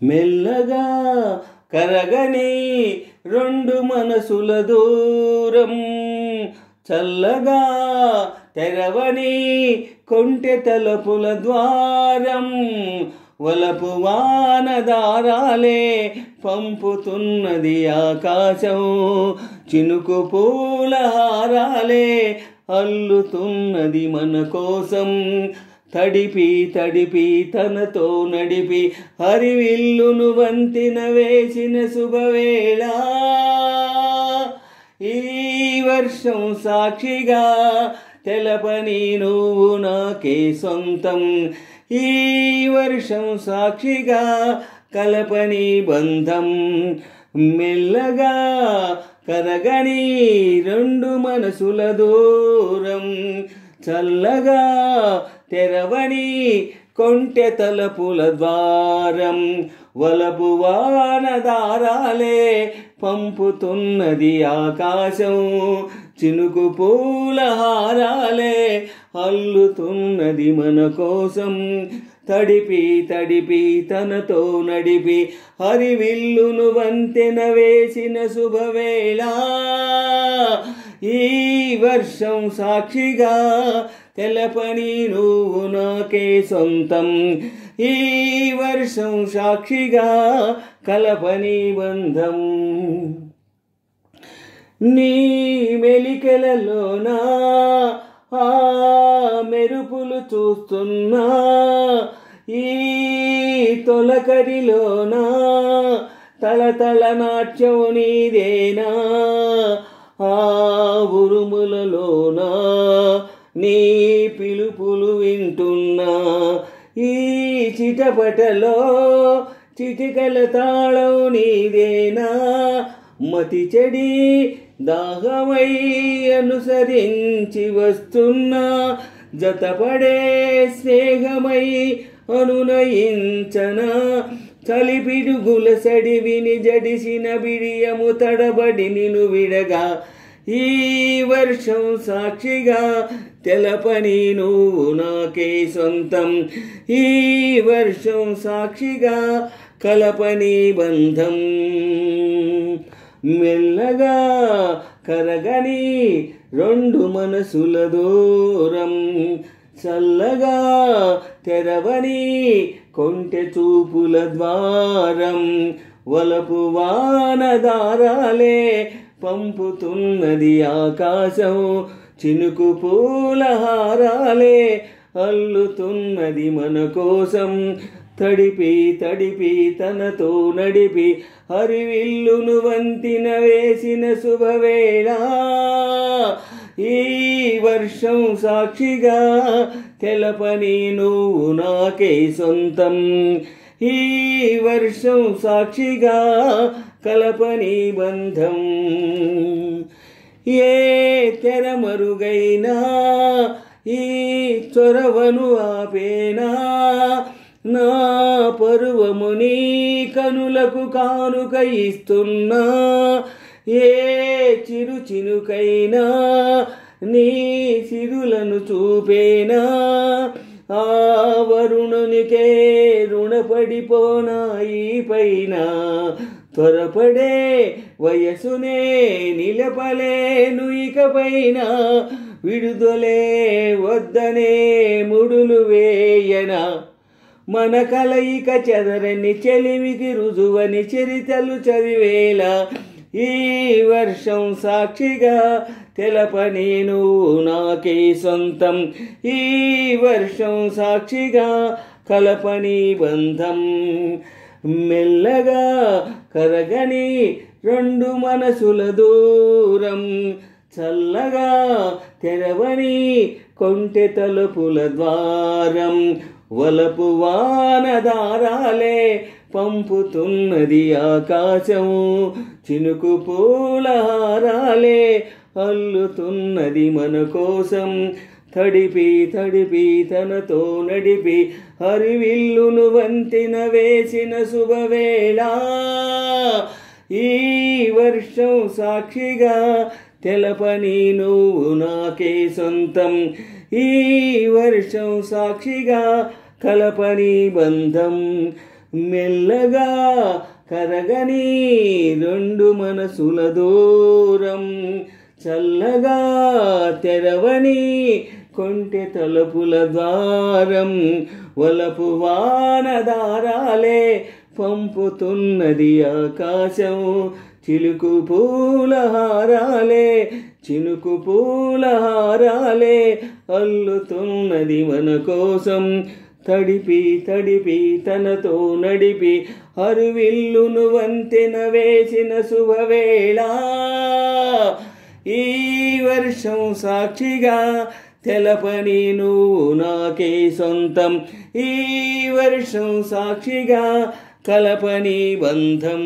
మెల్లగా కరగని రెండు మనసుల దూరం, చల్లగా తెరవని కొంటె తలుపుల ద్వారం, వలపు వానదారాలే పంపుతున్నది ఆకాశం, చినుకు పూల హారాలే అల్లుతున్నది మన కోసం. తడిపి తడిపి తనతో నడిపి హరివిల్లును వంతెన వేసిన శుభవేళ, ఈ వర్షం సాక్షిగా తెలపని నువ్వు నాకే సొంతం, ఈ వర్షం సాక్షిగా కలపని బంధం. మెల్లగా కరగని రెండు మనసుల దూరం, చల్లగా తెరవని కొంటె తలుపుల ద్వారం, వలపు వానదారాలే పంపుతున్నది ఆకాశం, చినుకు పూల హారాలే అల్లుతున్నది మన కోసం. తడిపి తడిపి తనతో నడిపి హరివిల్లును వంతెన వేసిన శుభవేళ, ఈ వర్షం సాక్షిగా తెలపని నువ్వు నాకే సొంతం, ఈ వర్షం సాక్షిగా కలపని బంధం. నీ మెలికలలోనా ఆ మెరుపులు చూస్తున్నా, ఈ తొలకరిలోనా తళతళ నాట్యం నీదేనా, ఆ ఉరుములలోనా నీ పిలుపులు వింటున్నా, ఈ చిటపటలో చిటికల తాళం నీదేనా, మతి చెడి దాహమై అనుసరించి వస్తున్నా, జతపడే స్నేహమై అనునయించనా, చలిపిడుగుల సడివిని జడిసిన బిడియము తడబడి నిను విడగా, ఈ వర్షం సాక్షిగా తెలపని నువ్వు నాకే సొంతం, ఈ వర్షం సాక్షిగా కలపని బంధం. మెల్లగా కరగని రెండు మనసుల దూరం, చల్లగా తెరవని కొంటె చూపుల ద్వారం, వలపు వానదారాలే పంపుతున్నది ఆకాశం, చినుకు పూల హారాలే అల్లుతున్నది మన కోసం. తడిపి తడిపి తనతో నడిపి హరివిల్లును వంతెన వేసిన శుభవేళ, ఈ వర్షం సాక్షిగా తెలపని నువ్వు నాకే సొంతం, ఈ వర్షం సాక్షిగా కలపని బంధం. ఏ తెర మరుగైనా ఈ చొరవను ఆపేనా, నా పరువము నీ కనులకు కానుక ఇస్తున్నా, ఏ చిరు చినుకైనా నీ సిరులను చూపేనా, ఆ వరుణునికే రుణపడిపోనా ఈ పైన, త్వరపడే వయసునే నిలపలేను ఇకపైన, విడుదలే వద్దనే ముడులు వేయనా, మన కలయిక చెదరని చెలిమికి రుజువని చరితలు చదివేలా, ఈ వర్షం సాక్షిగా తెలపని నువ్వు నాకే సొంతం, ఈ వర్షం సాక్షిగా కలపని బంధం. మెల్లగా కరగని రెండు మనసుల దూరం, చల్లగా తెరవని కొంటె తలుపుల ద్వారం, వలపు వానదారాలే పంపుతున్నది ఆకాశం, చినుకు పూల హారాలే అల్లుతున్నది మన కోసం. తడిపి తడిపి తనతో నడిపి హరివిల్లును వంతెన వేసిన శుభవేళ, ఈ వర్షం సాక్షిగా తెలపని నువ్వు నాకే సొంతం, ఈ వర్షం సాక్షిగా కలపని బంధం. మెల్లగా కరగని రెండు మనసుల దూరం, చల్లగా తెరవని కొంటె తలుపుల ద్వారం, వలపు వానదారాలే పంపుతున్నది ఆకాశం, చిలుకు పూలహారాలే చినుకు పూలహారాలే అల్లుతున్నది మన కోసం. తడిపి తడిపి తనతో నడిపి హరువిల్లును వంతెన వేసిన శుభవేళ, ఈ వర్షం సాక్షిగా తెలపని నువ్వు నాకే సొంతం, ఈ వర్షం సాక్షిగా కలపని బంధం.